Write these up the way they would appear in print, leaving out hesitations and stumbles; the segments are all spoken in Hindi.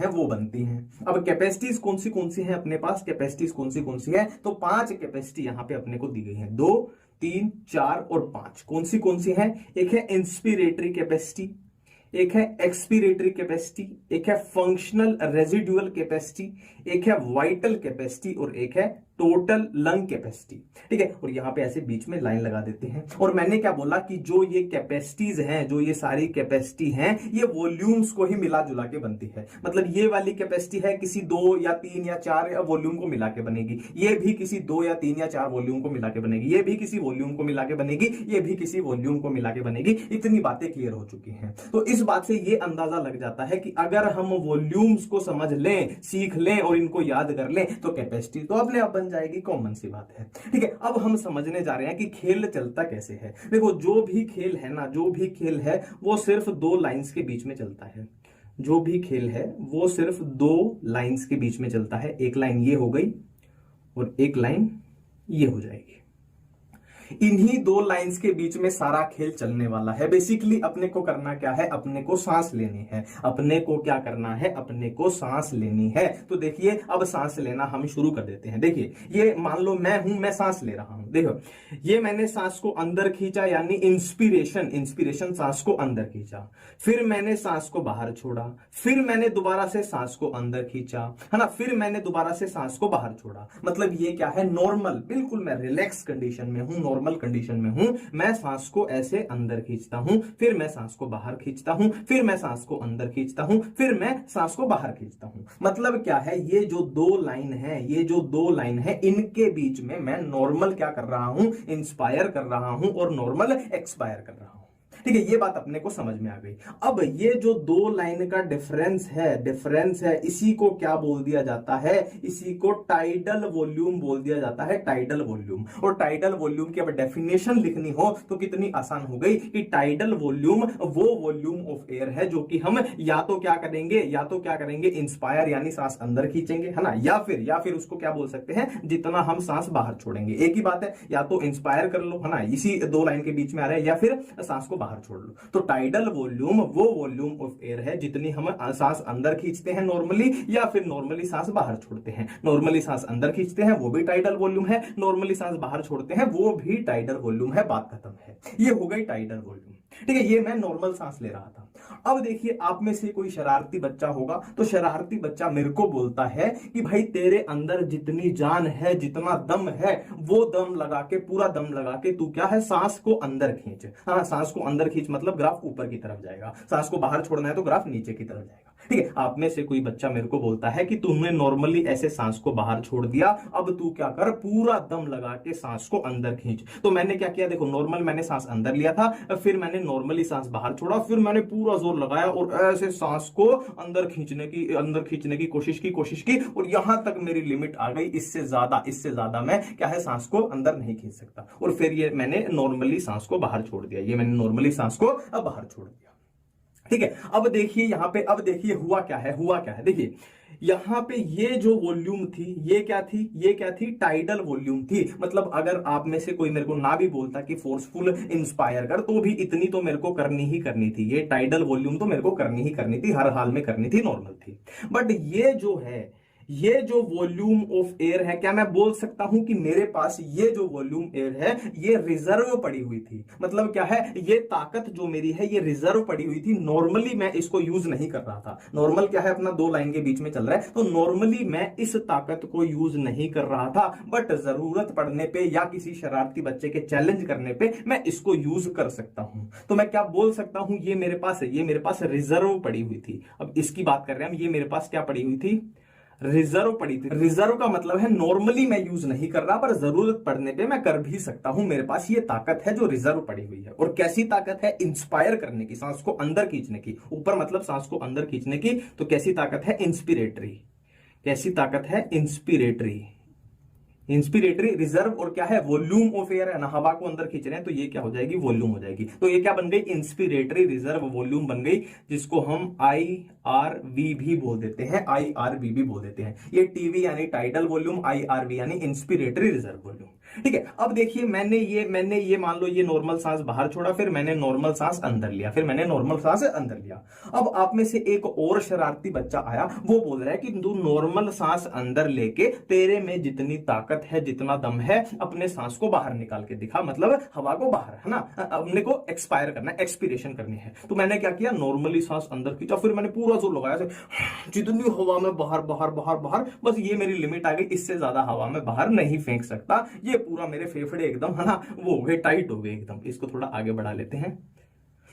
है वो बनती हैं। अब कैपेसिटीज कौन सी है अपने पास, कैपेसिटीज कौन सी है, तो 5 कैपेसिटी यहां पे अपने को दी गई है, 2 3 4 और 5। कौन सी है, एक है इंस्पिरेटरी कैपेसिटी, एक है एक्सपीरेटरी कैपेसिटी, एक है फंक्शनल रेजिडुअल कैपेसिटी, एक है वाइटल कैपेसिटी और एक है टोटल लंग कैपेसिटी। ठीक है, और यहां पे ऐसे बीच में लाइन लगा देते हैं। और मैंने क्या बोला कि जो ये कैपेसिटीज हैं, जो ये सारी कैपेसिटी हैं, ये वॉल्यूम्स को ही मिला जुला के बनती है। मतलब ये वाली कैपेसिटी है किसी 2 या 3 या 4 वॉल्यूम को मिला के बनेगी, ये भी किसी 2 या 3 या 4 वॉल्यूम को मिला के बनेगी, ये भी किसी वॉल्यूम को मिला के बनेगी, ये भी किसी वॉल्यूम को मिला के बनेगी। इतनी बातें क्लियर हो चुकी हैं। तो इस बात से ये अंदाजा लग जाता है कि अगर हम वॉल्यूम्स को समझ लें, सीख लें और इनको याद कर लें तो कैपेसिटी तो अपने आप जाएगी, कॉमन सी बात है। ठीक है, अब हम समझने जा रहे हैं कि खेल चलता कैसे है। देखो, जो भी खेल है ना, जो भी खेल है वो सिर्फ 2 लाइंस के बीच में चलता है। जो भी खेल है वो सिर्फ 2 लाइंस के बीच में चलता है। एक लाइन ये हो गई और एक लाइन ये हो जाएगी। इन्हीं 2 लाइंस के बीच में सारा खेल चलने वाला है। बेसिकली अपने को करना क्या है, अपने को सांस लेनी है। अपने को क्या करना है, अपने को सांस लेनी है। तो देखिए, अब सांस लेना हम शुरू कर देते हैं। देखिए, ये मान लो मैं हूं, मैं सांस ले रहा हूं। देखो, ये मैंने सांस को अंदर खींचा, यानी इंस्पिरेशन सांस को अंदर खींचा, फिर मैंने सांस को बाहर छोड़ा, फिर मैंने दोबारा से सांस को अंदर खींचा, है ना, फिर मैंने दोबारा से सांस को बाहर छोड़ा। मतलब ये क्या है, नॉर्मल, बिल्कुल मैं रिलैक्स कंडीशन में हूं, नॉर्मल कंडीशन में हूं। मैं सांस को ऐसे अंदर खींचता हूं, फिर मैं सांस को बाहर खींचता हूं, फिर मैं सांस को अंदर खींचता हूं, फिर मैं सांस को बाहर खींचता हूं। मतलब क्या है, ये जो 2 लाइन है, ये जो 2 लाइन है, इनके बीच में मैं नॉर्मल क्या कर रहा हूं, इंस्पायर कर रहा हूं और नॉर्मल एक्सपायर कर रहा हूं। ठीक है, ये बात अपने को समझ में आ गई। अब ये जो 2 लाइन का डिफरेंस है, इसी को क्या बोल दिया जाता है, इसी को टाइडल वॉल्यूम बोल दिया जाता है, टाइडल वॉल्यूम। और टाइडल वॉल्यूम की अब डेफिनेशन लिखनी हो तो कितनी आसान हो गई कि टाइडल वॉल्यूम वो वॉल्यूम ऑफ एयर है जो कि हम या तो क्या करेंगे, इंस्पायर यानी सांस अंदर खींचेंगे, है ना, या फिर उसको क्या बोल सकते हैं, जितना हम सांस बाहर छोड़ेंगे। एक ही बात है, या तो इंस्पायर कर लो, है ना, इसी 2 लाइन के बीच में आ रहा है, या फिर सांस को बाहर छोड़ लो। तो टाइडल वॉल्यूम वो वॉल्यूम ऑफ एयर है जितनी हम सांस अंदर खींचते हैं नॉर्मली, या फिर नॉर्मली सांस बाहर छोड़ते हैं। नॉर्मली सांस अंदर खींचते हैं वो भी टाइडल वॉल्यूम है, नॉर्मली सांस बाहर छोड़ते हैं वो भी टाइडल वॉल्यूम है। बात खत्म है, ये हो गई टाइडल वॉल्यूम। ठीक है, ये मैं नॉर्मल सांस ले रहा था। अब देखिए, आप में से कोई शरारती बच्चा होगा, तो शरारती बच्चा मेरे को बोलता है कि भाई तेरे अंदर जितनी जान है, जितना दम है, वो दम लगा के, पूरा दम लगा के तू क्या है, सांस को अंदर खींच। हाँ, सांस को अंदर खींच मतलब ग्राफ ऊपर की तरफ जाएगा, सांस को बाहर छोड़ना है तो ग्राफ नीचे की तरफ जाएगा। ठीक है, आप में से कोई बच्चा मेरे को बोलता है कि तुमने नॉर्मली ऐसे सांस को बाहर छोड़ दिया, अब तू क्या कर, पूरा दम लगा के सांस को अंदर खींच। तो मैंने क्या किया, देखो, नॉर्मल मैंने सांस अंदर लिया था, फिर मैंने नॉर्मली सांस बाहर छोड़ा, फिर मैंने पूरा जोर लगाया और ऐसे सांस को अंदर खींचने की कोशिश की और यहां तक मेरी लिमिट आ गई। इससे ज्यादा मैं क्या है, सांस को अंदर नहीं खींच सकता। और फिर ये मैंने नॉर्मली सांस को बाहर छोड़ दिया, ये मैंने नॉर्मली सांस को बाहर छोड़ दिया। ठीक है, अब देखिए यहां पे, अब देखिए हुआ क्या है, देखिए यहां पे ये जो वॉल्यूम थी, ये क्या थी, टाइडल वॉल्यूम थी। मतलब अगर आप में से कोई मेरे को ना भी बोलता कि फोर्सफुल इंस्पायर कर, तो भी इतनी तो मेरे को करनी ही करनी थी, ये टाइडल वॉल्यूम तो मेरे को करनी ही करनी थी, हर हाल में करनी थी, नॉर्मल थी। बट ये जो है, ये जो वॉल्यूम ऑफ एयर है, क्या मैं बोल सकता हूं कि मेरे पास ये जो वॉल्यूम एयर है ये रिजर्व पड़ी हुई थी। मतलब क्या है, ये ताकत जो मेरी है ये रिजर्व पड़ी हुई थी, नॉर्मली मैं इसको यूज नहीं कर रहा था। नॉर्मल क्या है, अपना 2 लाइन के बीच में चल रहा है, तो नॉर्मली मैं इस ताकत को यूज नहीं कर रहा था। बट जरूरत पड़ने पे या किसी शरारती बच्चे के चैलेंज करने पे मैं इसको यूज कर सकता हूं। तो मैं क्या बोल सकता हूं, ये मेरे पास रिजर्व पड़ी हुई थी। अब इसकी बात कर रहे हैं हम, ये मेरे पास क्या पड़ी हुई थी, रिजर्व पड़ी थी। रिजर्व का मतलब है नॉर्मली मैं यूज नहीं कर रहा, पर जरूरत पड़ने पे मैं कर भी सकता हूं। मेरे पास ये ताकत है जो रिजर्व पड़ी हुई है। और कैसी ताकत है, इंस्पायर करने की, सांस को अंदर खींचने की। ऊपर मतलब सांस को अंदर खींचने की, तो कैसी ताकत है, इंस्पिरेटरी। कैसी ताकत है, इंस्पिरेटरी। इंस्पिरेटरी रिजर्व और क्या है, वॉल्यूम ऑफ एयर है ना, हवा को अंदर खींच रहे हैं, तो ये क्या हो जाएगी, वॉल्यूम हो जाएगी। तो ये क्या बन गई, इंस्पिरेटरी रिजर्व वॉल्यूम बन गई, जिसको हम IRV भी बोल देते हैं, IRV भी बोल देते हैं। ये टीवी यानी टाइडल वॉल्यूम, IRV यानी इंस्पिरेटरी रिजर्व वॉल्यूम। ठीक है, अब देखिए मैंने ये मान लो ये नॉर्मल सांस बाहर छोड़ा, फिर मैंने नॉर्मल सांस अंदर लिया, फिर मैंने नॉर्मल सांस अंदर लिया। अब आप में से एक और शरारती बच्चा आया, वो बोल रहा है कि तू नॉर्मल सांस अंदर लेके तेरे में जितनी ताकत है, जितना दम है, अपने सांस को बाहर निकाल के दिखा, मतलब हवा को बाहर, है ना, अपने को एक्सपायर करना है, एक्सपीरेशन करनी है। तो मैंने क्या किया, नॉर्मली सांस अंदर खींचा, फिर मैंने पूरा जोर लगाया, जितनी हवा में बाहर बाहर बाहर बाहर, बस ये मेरी लिमिट आ गई, इससे ज्यादा हवा में बाहर नहीं फेंक सकता। ये पूरा मेरे फेफड़े एकदम, है ना, वो हो गए, टाइट हो गए एकदम। इसको थोड़ा आगे बढ़ा लेते हैं।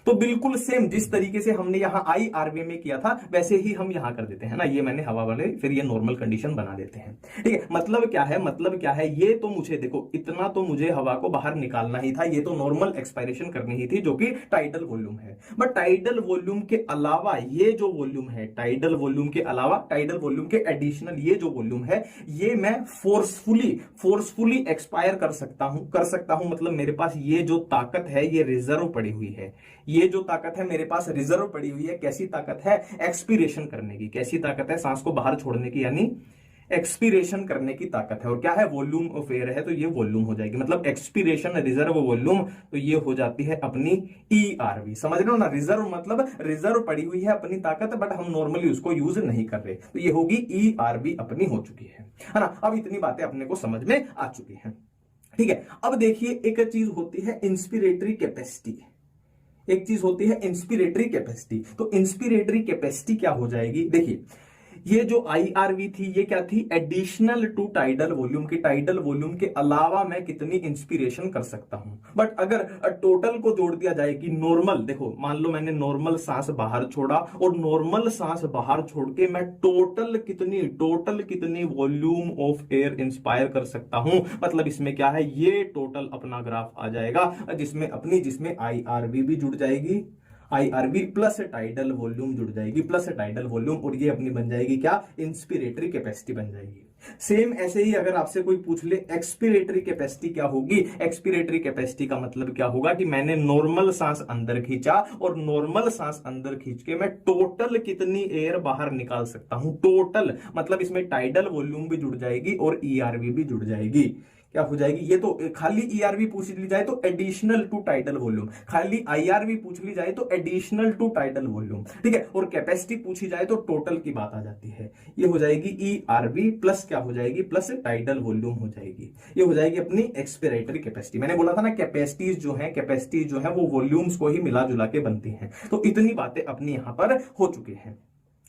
तो बिल्कुल सेम जिस तरीके से हमने यहां IRV में किया था, वैसे ही हम यहां कर देते हैं ना, ये मैंने हवा वाले, फिर ये नॉर्मल कंडीशन बना देते हैं। ठीक है, मतलब क्या है, मतलब क्या है, ये तो मुझे देखो, इतना तो मुझे हवा को बाहर निकालना ही था, ये तो नॉर्मल एक्सपायरेशन करनी ही थी, जो कि टाइडल वॉल्यूम है। बट टाइडल वॉल्यूम के अलावा ये जो वॉल्यूम है, टाइडल वॉल्यूम के अलावा, टाइडल वॉल्यूम के एडिशनल ये जो वॉल्यूम है, ये मैं फोर्सफुली एक्सपायर कर सकता हूं। मतलब मेरे पास ये जो ताकत है, ये रिजर्व पड़ी हुई है, ये जो ताकत है मेरे पास रिजर्व पड़ी हुई है। कैसी ताकत है, एक्सपीरेशन करने की। कैसी ताकत है, सांस को बाहर छोड़ने की, यानी एक्सपीरेशन करने की ताकत है। और क्या है, वॉल्यूम ऑफ एयर है, तो ये वॉल्यूम हो जाएगी, मतलब एक्सपीरेशन रिजर्व वॉल्यूम, तो ये हो जाती है अपनी ERV। समझ रहे हो ना, रिजर्व मतलब रिजर्व पड़ी हुई है अपनी ताकत, बट हम नॉर्मली उसको यूज नहीं कर रहे, तो ये होगी ERV अपनी हो चुकी है ना। अब इतनी बातें अपने को समझ में आ चुकी है। ठीक है, अब देखिए एक चीज होती है इंस्पिरेटरी कैपेसिटी, एक चीज होती है इंस्पिरेटरी कैपेसिटी। तो इंस्पिरेटरी कैपेसिटी क्या हो जाएगी, देखिए ये जो IRV थी, ये क्या थी, एडिशनल टू टाइडल वॉल्यूम की, टाइडल वॉल्यूम के अलावा मैं कितनी इंस्पिरेशन कर सकता हूं। बट अगर टोटल को जोड़ दिया जाए कि नॉर्मल, देखो मान लो मैंने नॉर्मल सांस बाहर छोड़ा, और नॉर्मल सांस बाहर छोड़ के मैं टोटल कितनी वॉल्यूम ऑफ एयर इंस्पायर कर सकता हूं। मतलब इसमें क्या है, ये टोटल अपना ग्राफ आ जाएगा, जिसमें IRV भी जुड़ जाएगी, IRV प्लस टाइडल वॉल्यूम जुड़ जाएगी, प्लस टाइडल वॉल्यूम, और ये अपनी बन जाएगी क्या, इंस्पिरेटरी कैपेसिटी बन जाएगी। सेम ऐसे ही अगर आपसे कोई पूछ ले एक्सपिरेटरी कैपेसिटी क्या होगी, एक्सपिरेटरी कैपेसिटी का मतलब क्या होगा कि मैंने नॉर्मल सांस अंदर खींचा, और नॉर्मल सांस अंदर खींच के मैं टोटल कितनी एयर बाहर निकाल सकता हूं। टोटल मतलब इसमें टाइडल वॉल्यूम भी जुड़ जाएगी और ERV भी जुड़ जाएगी। क्या हो जाएगी, ये तो खाली ERV पूछ ली जाए तो एडिशनल टू टाइडल वॉल्यूम, खाली IRV पूछ ली जाए तो एडिशनल टू टाइडल वॉल्यूम। ठीक है, और कैपेसिटी पूछी जाए तो टोटल की बात आ जाती है। ये हो जाएगी ERV प्लस क्या हो जाएगी, प्लस टाइडल वॉल्यूम हो जाएगी। ये हो जाएगी अपनी एक्सपिरेटरी कैपेसिटी। मैंने बोला था ना, कैपेसिटीज जो है वो वॉल्यूम्स को ही मिला जुला के बनती हैं। तो इतनी बातें अपनी यहां पर हो चुकी हैं।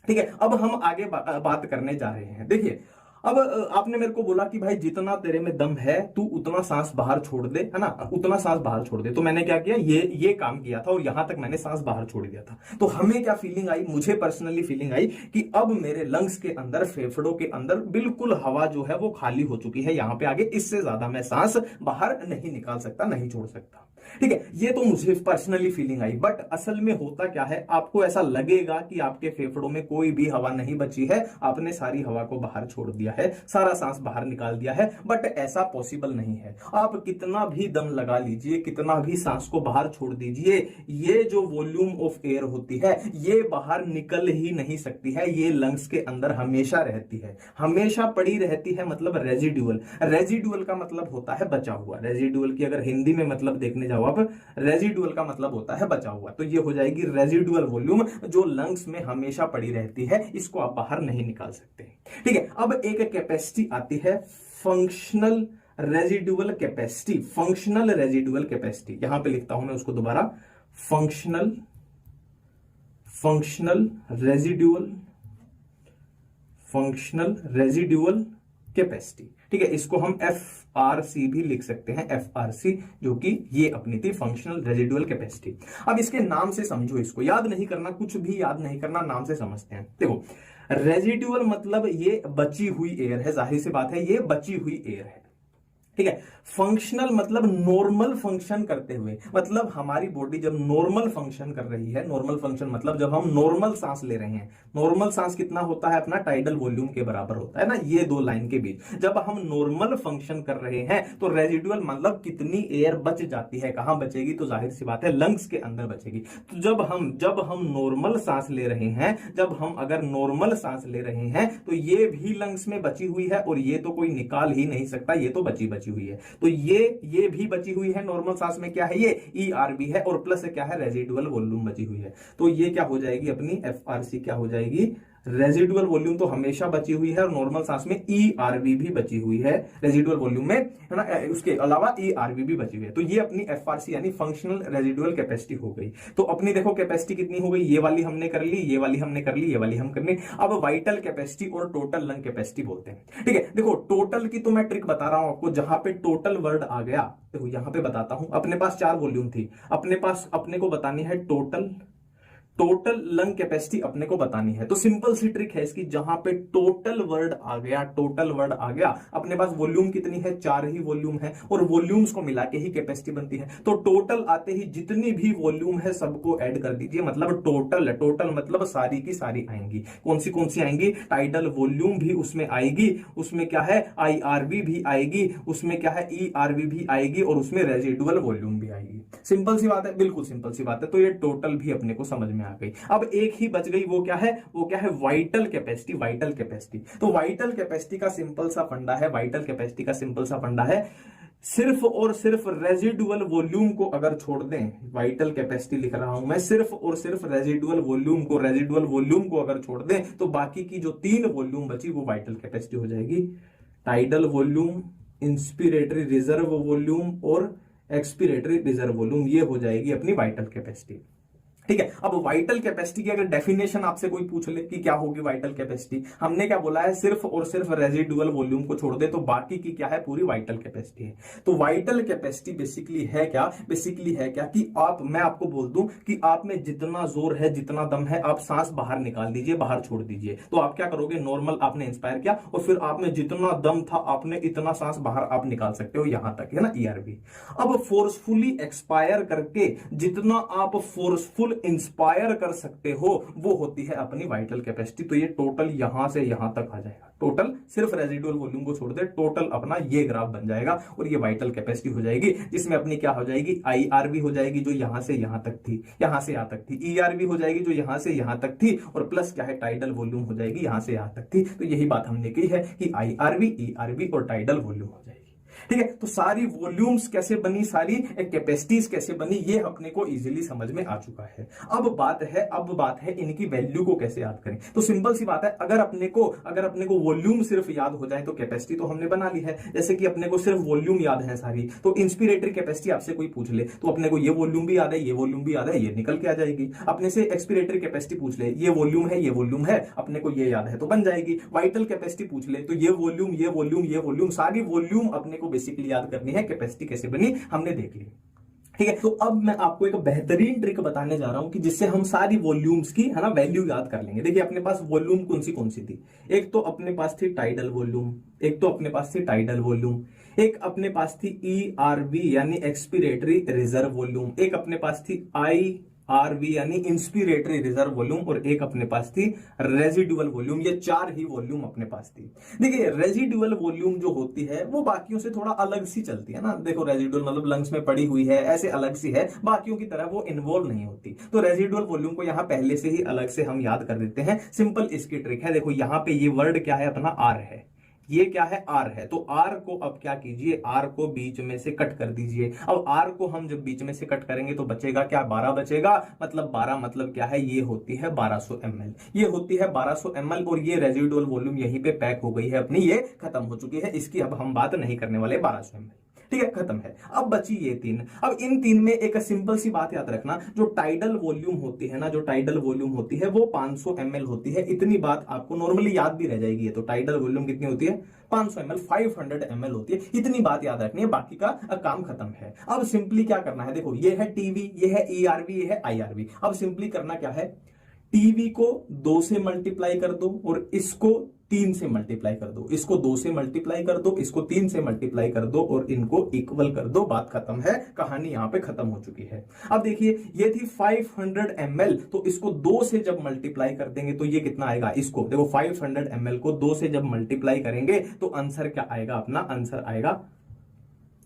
ठीक है, अब हम आगे बात करने जा रहे हैं। देखिए अब आपने मेरे को बोला कि भाई जितना तेरे में दम है तू उतना सांस बाहर छोड़ दे, है ना, उतना सांस बाहर छोड़ दे। तो मैंने क्या किया, ये काम किया था, और यहां तक मैंने सांस बाहर छोड़ दिया था। तो हमें क्या फीलिंग आई, मुझे पर्सनली फीलिंग आई कि अब मेरे लंग्स के अंदर, फेफड़ों के अंदर बिल्कुल हवा जो है वो खाली हो चुकी है। यहां पे आगे इससे ज्यादा मैं सांस बाहर नहीं निकाल सकता, नहीं छोड़ सकता। ठीक है, ये तो मुझे पर्सनली फीलिंग आई। बट असल में होता क्या है, आपको ऐसा लगेगा कि आपके फेफड़ों में कोई भी हवा नहीं बची है, आपने सारी हवा को बाहर छोड़ दिया है, सारा सांस बाहर निकाल दिया है। बट ऐसा पॉसिबल नहीं है। आप कितना भी दम लगा लीजिए, कितना भी सांस को बाहर छोड़ दीजिए, ये जो वॉल्यूम ऑफ एयर होती है ये बाहर निकल ही नहीं सकती है। ये लंग्स के अंदर हमेशा रहती है, हमेशा पड़ी रहती है। मतलब रेजिडुअल का मतलब होता है बचा हुआ। रेजिडुअल की अगर हिंदी में मतलब देखने जाओ आप, रेजिडुअल का मतलब होता है बचा हुआ। तो ये हो जाएगी रेजिडुअल वॉल्यूम, जो लंग्स में हमेशा पड़ी रहती है, इसको आप बाहर नहीं निकाल सकते। ठीक है, अब एक कैपेसिटी आती है functional residual capacity. Functional residual capacity यहां पे लिखता हूं मैं उसको दोबारा, फंक्शनल रेजिडुअल कैपेसिटी। ठीक है, इसको हम FRC भी लिख सकते हैं, FRC, जो कि ये अपनी थी फंक्शनल रेजिडुअल कैपेसिटी। अब इसके नाम से समझो, इसको याद नहीं करना, कुछ भी याद नहीं करना, नाम से समझते हैं। देखो रेजिडुअल मतलब ये बची हुई एयर है, जाहिर सी बात है ये बची हुई एयर है। ठीक है। फंक्शनल मतलब नॉर्मल फंक्शन करते हुए, मतलब हमारी बॉडी जब नॉर्मल फंक्शन कर रही है, नॉर्मल फंक्शन मतलब जब हम नॉर्मल सांस ले रहे हैं, नॉर्मल सांस कितना होता है अपना, टाइडल वॉल्यूम के बराबर होता है ना, ये दो लाइन के बीच जब हम नॉर्मल फंक्शन कर रहे हैं तो रेजिडुअल मतलब कितनी एयर बच जाती है, कहां बचेगी, तो जाहिर सी बात है लंग्स के अंदर बचेगी। तो जब हम नॉर्मल सांस ले रहे हैं, जब हम अगर नॉर्मल सांस ले रहे हैं तो ये भी लंग्स में बची हुई है, और ये तो कोई निकाल ही नहीं सकता, ये तो बची हुई है। तो ये भी बची हुई है नॉर्मल सांस में, क्या है ये ERV है, और प्लस क्या है रेजिडुअल वॉल्यूम बची हुई है। तो ये क्या हो जाएगी अपनी FRC, क्या हो जाएगी, रेजिडुअल वॉल्यूम तो हमेशा बची हुई है, और नॉर्मल सांस में ERV भी बची हुई है रेजिडुअल वॉल्यूम में, है ना, उसके अलावा ERV भी बची हुई है। तो ये अपनी FRC यानी फंक्शनल रेजिडुअल कैपेसिटी हो गई। तो अपनी देखो कैपेसिटी कितनी हो गई, ये वाली हमने कर ली, ये वाली हमने कर ली, ये वाली हम करनी। अब वाइटल कैपेसिटी और टोटल लंग कैपेसिटी बोलते हैं। ठीक है, देखो टोटल की तो मैं ट्रिक बता रहा हूं आपको, जहां पे टोटल वर्ड आ गया, देखो यहां पे बताता हूं, अपने पास 4 वॉल्यूम थी, अपने को बतानी है टोटल लंग कैपेसिटी अपने को बतानी है। तो सिंपल सी ट्रिक है इसकी, जहां पे टोटल वर्ड आ गया, अपने पास वॉल्यूम कितनी है, 4 ही वॉल्यूम है, और वॉल्यूम्स को मिला के ही कैपेसिटी बनती है। तो टोटल आते ही जितनी भी वॉल्यूम है सबको ऐड कर दीजिए, मतलब टोटल मतलब सारी की सारी आएंगी। कौन सी आएंगी, टाइडल वॉल्यूम भी उसमें आएगी, उसमें क्या है IRV भी आएगी, उसमें क्या है ERV भी आएगी, और उसमें रेजिडुअल वॉल्यूम भी आएगी। सिंपल सी बात है, बिल्कुल सिंपल सी बात है। तो ये टोटल भी अपने को समझ में आ गई। अब एक ही बच गई, वो क्या है वाइटल कैपेसिटी। तो वाइटल कैपेसिटी का सिंपल सा फंडा है, सिर्फ और सिर्फ रेजिडुअल वॉल्यूम को अगर छोड़ दें, वाइटल कैपेसिटी लिख रहा हूं मैं, सिर्फ और सिर्फ रेजिडुअल वॉल्यूम को अगर छोड़ दें तो बाकी की जो 3 वॉल्यूम बची वो वाइटल कैपेसिटी हो जाएगी। Tidal volume, inspiratory reserve volume और एक्सपिरेटरी रिजर्व वॉल्यूम, ये हो जाएगी अपनी वाइटल कैपेसिटी। ठीक है। अब वाइटल कैपेसिटी की अगर डेफिनेशन आपसे कोई पूछ ले कि क्या होगी वाइटल कैपेसिटी, हमने क्या बोला है, सिर्फ और सिर्फ रेजिडुअल वॉल्यूम को छोड़ दे तो बाकी की क्या है, पूरी वाइटल कैपेसिटी है। तो वाइटल कैपेसिटी बेसिकली है क्या कि मैं आपको बोल दूं कि आप में जितना जोर है, जितना दम है, आप सांस बाहर निकाल दीजिए, बाहर छोड़ दीजिए। तो आप क्या करोगे, नॉर्मल आपने इंस्पायर किया और फिर आप में जितना दम था आपने इतना सांस बाहर आप निकाल सकते हो, यहां तक है ना ERV। अब फोर्सफुली एक्सपायर करके जितना आप फोर्सफुल इंस्पायर कर सकते हो वो होती है अपनी वाइटल कैपेसिटी। तो ये टोटल यहां से यहां तक आ जाएगा, टोटल सिर्फ रेजिडुअल वॉल्यूम को छोड़ दे, टोटल अपना ये ग्राफ बन जाएगा और ये वाइटल कैपेसिटी हो जाएगी, जिसमें अपनी क्या हो जाएगी, IRV हो जाएगी जो यहां से यहां तक थी, ERV हो जाएगी जो यहां से यहां तक थी, और प्लस क्या है, टाइडल वॉल्यूम हो जाएगी यहां से यहां तक थी। तो यही बात हमने की है कि IRV, ERV और टाइडल वॉल्यूम हो जाएगी। ठीक है। तो सारी वॉल्यूम्स कैसे बनी, सारी कैपेसिटीज कैसे बनी, ये अपने को इजीली समझ में आ चुका है। अब बात है इनकी वैल्यू को कैसे याद करें। तो सिंपल सी बात है, अगर अपने को वॉल्यूम सिर्फ याद हो जाए तो कैपेसिटी तो हमने बना ली है। जैसे कि अपने को सिर्फ वॉल्यूम याद है सारी, तो इंस्पिरेटरी कैपेसिटी आपसे कोई पूछ ले तो अपने को ये वॉल्यूम भी याद है, ये वॉल्यूम भी याद है, ये निकल के आ जाएगी। अपने से एक्सपिरेटरी कैपेसिटी पूछ ले, ये वॉल्यूम है, अपने को ये याद है तो बन जाएगी। वाइटल कैपेसिटी पूछ ले तो ये वॉल्यूम सारी वॉल्यूम अपने को बेसिकली याद करनी है। कैपेसिटी कैसे बनी हमने देख ली। ठीक है। तो अब मैं आपको एक बेहतरीन ट्रिक बताने जा रहा हूं कि जिससे हम सारी वॉल्यूम्स की, है ना, वैल्यू याद कर लेंगे। देखिए अपने पास वॉल्यूम कौन सी थी, एक तो अपने पास थी टाइडल वॉल्यूम, एक अपने पास थी ERV यानी एक्सपिरेटरी रिजर्व वॉल्यूम, एक अपने पास थी IRV यानी इंस्पिरेटरी रिजर्व वॉल्यूम, और एक अपने पास थी रेजिडुअल वॉल्यूम। ये 4 ही वॉल्यूम अपने पास थी। देखिए रेजिडुअल वॉल्यूम जो होती है वो बाकियों से थोड़ा अलग सी चलती है ना। देखो रेजिडुअल मतलब लंग्स में पड़ी हुई है, ऐसे अलग सी है, बाकियों की तरह वो इन्वॉल्व नहीं होती। तो रेजिडुअल वॉल्यूम को यहां पहले से ही अलग से हम याद कर देते हैं। सिंपल इसकी ट्रिक है, देखो यहां पे ये वर्ड क्या है अपना R है, ये क्या है R है। तो R को अब क्या कीजिए, R को बीच में से कट कर दीजिए। अब R को हम जब बीच में से कट करेंगे तो बचेगा क्या, 12 बचेगा। मतलब 12 मतलब क्या है, ये होती है 1200 ml, ये होती है 1200 ml, और ये रेजिडुअल वॉल्यूम यहीं पे पैक हो गई है अपनी, ये खत्म हो चुकी है, इसकी अब हम बात नहीं करने वाले 1200 ml। ठीक है, खत्म है। अब बची ये 3। अब इन 3 में एक सिंपल सी बात याद रखना, जो टाइडल वॉल्यूम होती है ना, वो 500 ml होती है। इतनी बात आपको नॉर्मली याद भी रह जाएगी। तो टाइडल वॉल्यूम कितनी होती है, 500 ml, 500 ml होती है। इतनी बात याद रखनी है, बाकी का काम खत्म है। अब सिंपली क्या करना है, देखो ये है टीवी, ये है ERV, ये है IRV। अब सिंपली करना क्या है, टीवी को 2 से मल्टीप्लाई कर दो और इसको 3 से मल्टीप्लाई कर दो, इसको 2 से मल्टीप्लाई कर दो, इसको 3 से मल्टीप्लाई कर दो और इनको इक्वल कर दो। बात खत्म है, कहानी यहां पे खत्म हो चुकी है। अब देखिए ये थी 500 ml, तो इसको 2 से जब मल्टीप्लाई कर देंगे तो ये कितना आएगा, इसको देखो 500 ml को 2 से जब मल्टीप्लाई करेंगे तो आंसर क्या आएगा, अपना आंसर आएगा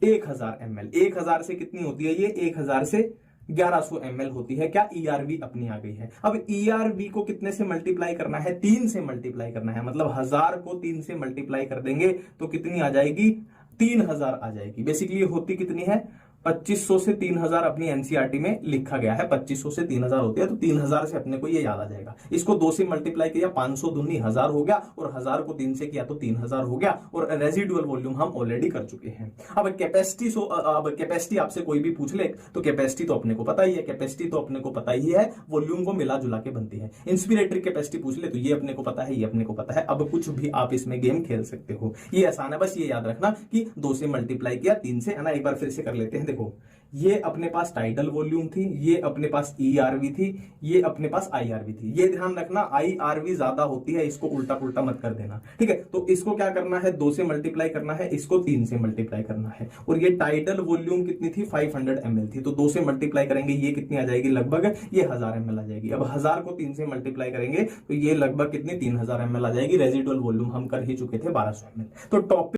1000 ml। 1000 से कितनी होती है ये, 1000 से 1100 ml होती है क्या, ERV अपनी आ गई है। अब ERV को कितने से मल्टीप्लाई करना है, 3 से मल्टीप्लाई करना है, मतलब 1000 को 3 से मल्टीप्लाई कर देंगे तो कितनी आ जाएगी, 3000 आ जाएगी। बेसिकली होती कितनी है, 2500 से 3000 अपनी एनसीईआरटी में लिखा गया है, 2500 से 3000 होती है, तो 3000 से अपने को ये याद आ जाएगा। इसको 2 से मल्टीप्लाई किया, 500 दूनी 1000 हो गया, और 1000 को 3 से किया तो 3000 हो गया, और रेजिडुअल वॉल्यूम हम ऑलरेडी कर चुके हैं। अब कैपेसिटी आपसे कोई भी पूछ ले तो कैपेसिटी तो अपने को पता ही है, कैपेसिटी तो अपने को पता ही है, वॉल्यूम को मिला जुला के बनती है। इंस्पिरेटरी कैपेसिटी पूछ ले तो ये अपने को पता है, ये अपने को पता है। अब कुछ भी आप इसमें गेम खेल सकते हो, ये आसान है, बस ये याद रखना कि 2 से मल्टीप्लाई किया, 3 से, है ना। एक बार फिर से कर लेते हैं। देखो ये अपने पास टाइडल वॉल्यूम थी, ये अपने पास ERV थी, ये अपने पास IRV थी। ये ध्यान रखना IRV ज्यादा होती है, इसको उल्टा पुल्टा मत कर देना, ठीक है। तो इसको क्या करना है, 2 से मल्टीप्लाई करना है, इसको 3 से मल्टीप्लाई करना है। और ये टाइडल वॉल्यूम कितनी थी, 500 ml थी, तो 2 से मल्टीप्लाई करेंगे, ये कितनी आ जाएगी, लगभग ये 1000 ml आ जाएगी। अब 1000 को 3 से मल्टीप्लाई करेंगे तो ये लगभग कितनी, 3000 ml आ जाएगी। रेजिडुअल वॉल्यूम हम कर ही चुके थे 1200 ml। तो टॉपिक